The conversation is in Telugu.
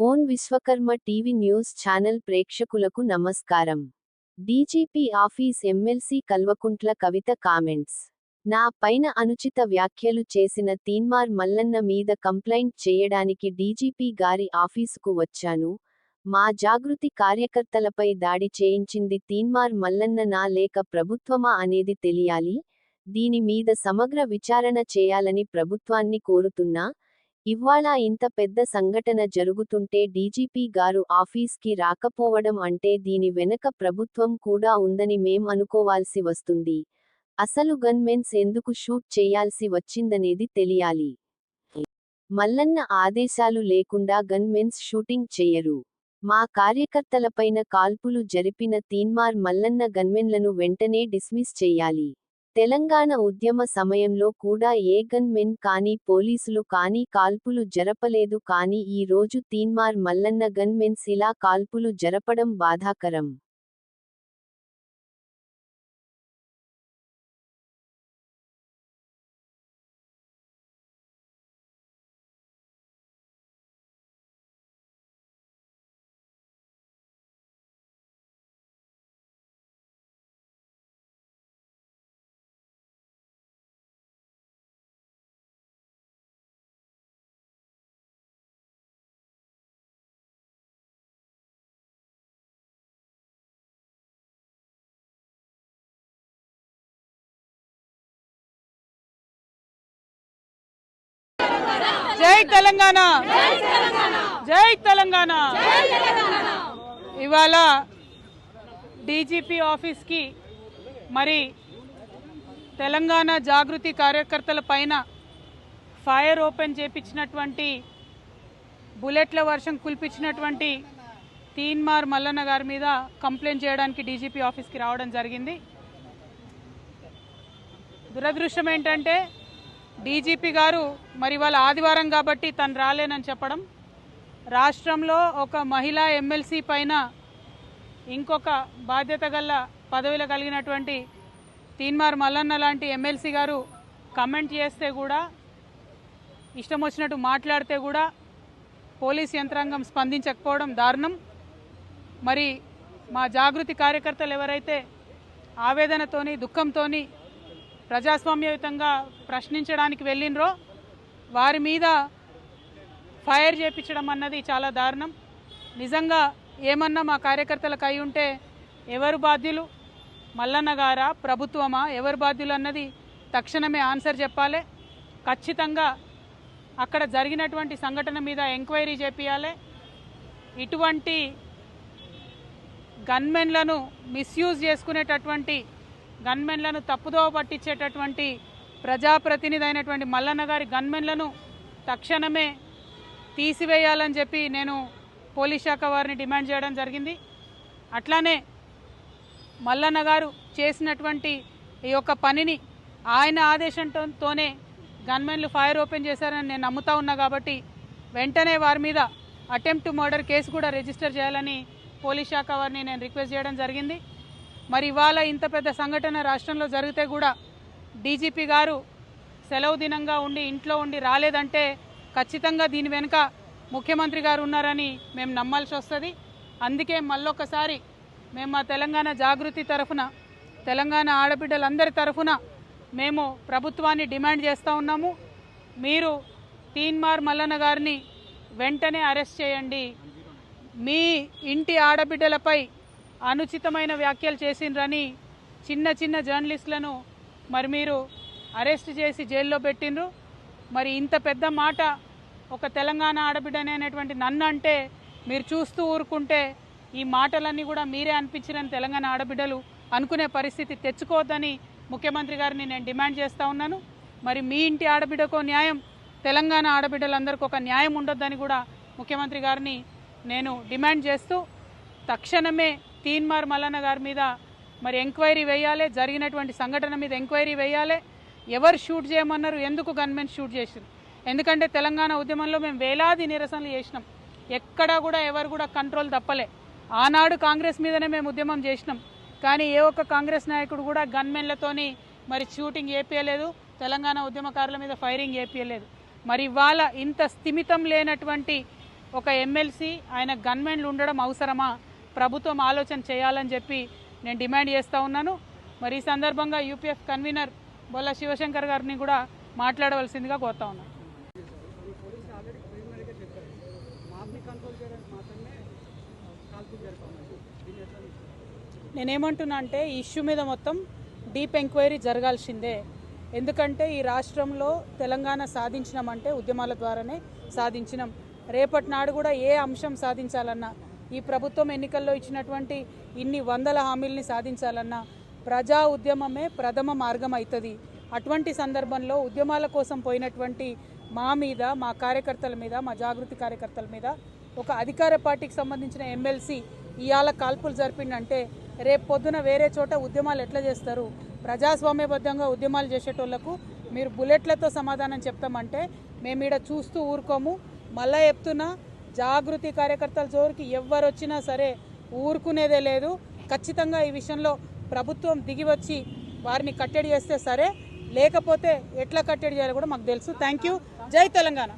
Own Vishwakarma TV news channel ప్రేక్షకులకు నమస్కారం. DGP office MLC Kalvakuntla Kavitha comments. నా పైన అనుచిత వ్యాఖ్యలు చేసిన తీన్మార్ మల్లన్న మీద కంప్లైంట్ చేయడానికి డీజీపీ గారి ఆఫీసుకు వచ్చాను. మా జాగృతి కార్యకర్తలపై దాడి చేయించింది తీన్మార్ మల్లన్ననా లేక ప్రభుత్వమా అనేది తెలియాలి. దీని మీద సమగ్ర విచారణ చేయాలని ప్రభుత్వాన్ని కోరుతున్నా. ఇవ్వాళ ఇంత పెద్ద సంఘటన జరుగుతుంటే డీజీపీ గారు ఆఫీస్కి రాకపోవడం అంటే దీని వెనక ప్రభుత్వం కూడా ఉందని మేం అనుకోవాల్సి వస్తుంది. అసలు గన్మెన్స్ ఎందుకు షూట్ చేయాల్సి వచ్చిందనేది తెలియాలి. మల్లన్న ఆదేశాలు లేకుండా గన్మెన్స్ షూటింగ్ చెయ్యరు. మా కార్యకర్తలపైన కాల్పులు జరిపిన తీన్మార్ మల్లన్న గన్మెన్లను వెంటనే డిస్మిస్ చెయ్యాలి. తెలంగాణ ఉద్యమ సమయంలో కూడా ఏ గన్ మెన్ కానీ పోలీసులు కానీ కాల్పులు జరపలేదు. కానీ ఈ రోజు తీన్మార్ మల్లన్న గన్ మెన్స్ ఇలా కాల్పులు జరపడం బాధాకరం. జై తెలంగాణ, జై తెలంగాణ. ఇవాళ డీజీపీ ఆఫీస్కి మరి తెలంగాణ జాగృతి కార్యకర్తల పైన ఫైర్ ఓపెన్ చేపించినటువంటి బుల్లెట్ల వర్షం కుల్పించినటువంటి తీన్మార్ మల్లన్న గారి మీద కంప్లైంట్ చేయడానికి డీజీపీ ఆఫీస్కి రావడం జరిగింది. దురదృష్టం ఏంటంటే డీజీపీ గారు మరి వాళ్ళ ఆదివారం కాబట్టి తను రాలేనని చెప్పడం, రాష్ట్రంలో ఒక మహిళా ఎమ్మెల్సీ పైన ఇంకొక బాధ్యత గల పదవిలో కలిగినటువంటి తీన్మార్ మల్లన్న లాంటి ఎమ్మెల్సీ గారు కమెంట్ చేస్తే కూడా, ఇష్టం వచ్చినట్టు మాట్లాడితే కూడా పోలీస్ యంత్రాంగం స్పందించకపోవడం దారుణం. మరి మా జాగృతి కార్యకర్తలు ఎవరైతే ఆవేదనతోని దుఃఖంతోని ప్రజాస్వామ్యయుతంగా ప్రశ్నించడానికి వెళ్ళినరో వారి మీద ఫైర్ చేయించడం అన్నది చాలా దారుణం. నిజంగా ఏమన్నా మా కార్యకర్తలకు అయి ఉంటే ఎవరు బాధ్యులు, మల్లన్న గారా ప్రభుత్వమా, ఎవరు బాధ్యులు అన్నది తక్షణమే ఆన్సర్ చెప్పాలి. ఖచ్చితంగా అక్కడ జరిగినటువంటి సంఘటన మీద ఎంక్వైరీ చేపియాలి. ఇటువంటి గన్మెన్లను మిస్యూజ్ చేసుకునేటటువంటి, గన్మెన్లను తప్పుదోవ పట్టించేటటువంటి ప్రజాప్రతినిధి అయినటువంటి మల్లన్న గారి గన్మెన్లను తక్షణమే తీసివేయాలని చెప్పి నేను పోలీస్ శాఖ వారిని డిమాండ్ చేయడం జరిగింది. అట్లానే మల్లన్న గారు చేసినటువంటి ఈ యొక్క పనిని ఆయన ఆదేశంతోనే గన్మెన్లు ఫైర్ ఓపెన్ చేశారని నేను నమ్ముతా ఉన్నా కాబట్టి వెంటనే వారి మీద అటెంప్ట్ టు మర్డర్ కేసు కూడా రిజిస్టర్ చేయాలని పోలీస్ శాఖ వారిని నేను రిక్వెస్ట్ చేయడం జరిగింది. మరి ఇవాళ ఇంత పెద్ద సంఘటన రాష్ట్రంలో జరిగితే కూడా డీజీపీ గారు సెలవు దినంగా ఉండి ఇంట్లో ఉండి రాలేదంటే ఖచ్చితంగా దీని వెనుక ముఖ్యమంత్రి గారు ఉన్నారని మేము నమ్మాల్సి వస్తుంది. అందుకే మళ్ళొకసారి మేము మా తెలంగాణ జాగృతి తరఫున, తెలంగాణ ఆడబిడ్డలందరి తరఫున మేము ప్రభుత్వాన్ని డిమాండ్ చేస్తూ ఉన్నాము. మీరు తీన్మార్ మల్లన్న గారిని వెంటనే అరెస్ట్ చేయండి. మీ ఇంటి ఆడబిడ్డలపై అనుచితమైన వ్యాఖ్యలు చేసిండ్రని చిన్న చిన్న జర్నలిస్టులను మరి మీరు అరెస్ట్ చేసి జైల్లో పెట్టిండ్రు. మరి ఇంత పెద్ద మాట ఒక తెలంగాణ ఆడబిడ్డనే అనేటువంటి నన్ను అంటే మీరు చూస్తూ ఊరుకుంటే ఈ మాటలన్నీ కూడా మీరే అనిపించిరని తెలంగాణ ఆడబిడ్డలు అనుకునే పరిస్థితి తెచ్చుకోవద్దని ముఖ్యమంత్రి గారిని నేను డిమాండ్ చేస్తూ ఉన్నాను. మరి మీ ఇంటి ఆడబిడ్డకో న్యాయం, తెలంగాణ ఆడబిడ్డలందరికీ ఒక న్యాయం ఉండొద్దని కూడా ముఖ్యమంత్రి గారిని నేను డిమాండ్ చేస్తూ తక్షణమే తీన్మార్ మల్లన్న గారి మీద మరి ఎంక్వైరీ వేయాలి. జరిగినటువంటి సంఘటన మీద ఎంక్వైరీ వేయాలి. ఎవరు షూట్ చేయమన్నారు, ఎందుకు గన్మెన్ షూట్ చేసారు? ఎందుకంటే తెలంగాణ ఉద్యమంలో మేము వేలాది నిరసనలు చేసినాం. ఎక్కడా కూడా ఎవరు కూడా కంట్రోల్ తప్పలే. ఆనాడు కాంగ్రెస్ మీదనే మేము ఉద్యమం చేసినాం. కానీ ఏ ఒక్క కాంగ్రెస్ నాయకుడు కూడా గన్మెన్లతోని మరి షూటింగ్ చేపియలేదు, తెలంగాణ ఉద్యమకారుల మీద ఫైరింగ్ చేపియలేదు. మరి ఇవాళ ఇంత స్థిమితం లేనటువంటి ఒక ఎమ్మెల్సీ ఆయన గన్మెన్లు ఉండడం అవసరమా, ప్రభుత్వం ఆలోచన చేయాలని చెప్పి నేను డిమాండ్ చేస్తూ ఉన్నాను. మరి ఈ సందర్భంగా యూపీఎఫ్ కన్వీనర్ బొల్ల శివశంకర్ గారిని కూడా మాట్లాడవలసిందిగా కోరుతా ఉన్నాను. నేనేమంటున్నా అంటే ఈ ఇష్యూ మీద మొత్తం డీప్ ఎంక్వైరీ జరగాల్సిందే. ఎందుకంటే ఈ రాష్ట్రంలో తెలంగాణ సాధించినామంటే ఉద్యమాల ద్వారానే సాధించినాం. రేపటి నాడు కూడా ఏ అంశం సాధించాలన్నా, ఈ ప్రభుత్వం ఎన్నికల్లో ఇచ్చినటువంటి ఇన్ని వందల హామీల్ని సాధించాలన్నా ప్రజా ఉద్యమమే ప్రథమ మార్గం అవుతుంది. అటువంటి సందర్భంలో ఉద్యమాల కోసం పోయినటువంటి మా మీద, మా కార్యకర్తల మీద, మా జాగృతి కార్యకర్తల మీద ఒక అధికార పార్టీకి సంబంధించిన ఎమ్మెల్సీ ఇవాళ కాల్పులు జరిపిందంటే రేపు పొద్దున వేరే చోట ఉద్యమాలు ఎట్లా చేస్తారు? ప్రజాస్వామ్యబద్ధంగా ఉద్యమాలు చేసేటోళ్లకు మీరు బుల్లెట్లతో సమాధానం చెప్తామంటే మేము ఈడ చూస్తూ ఊరుకోము. మళ్ళా చెప్తున్నా, జాగృతి కార్యకర్తల జోరికి ఎవరు వచ్చినా సరే ఊరుకునేదే లేదు. ఖచ్చితంగా ఈ విషయంలో ప్రభుత్వం దిగి వచ్చి వారిని కట్టడి చేస్తే సరే, లేకపోతే ఎట్లా కట్టడి చేయాలో కూడా మాకు తెలుసు. Thank you. జై తెలంగాణ.